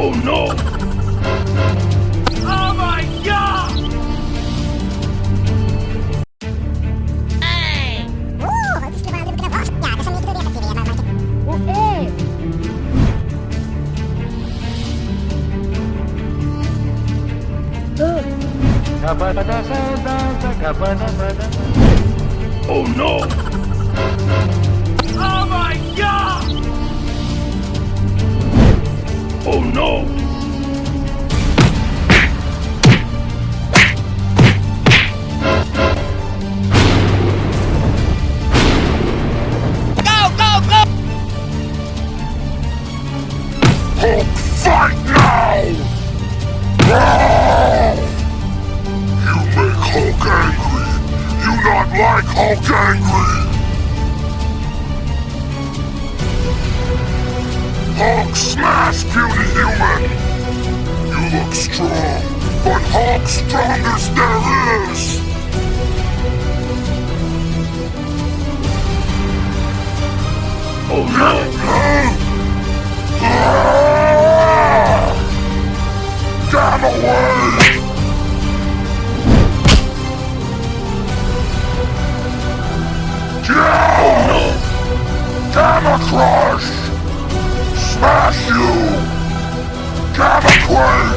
Oh no! Oh my god! Oh no! Oh my god! Oh no! Go, go, go! Hulk, fight now! You make Hulk angry. You not like Hulk angry. Hulk smash, puny human. You look strong, but Hulk strongest there is. Oh no! Get away! Oh no! Gamma Crush! Smash you! Gamma Quake!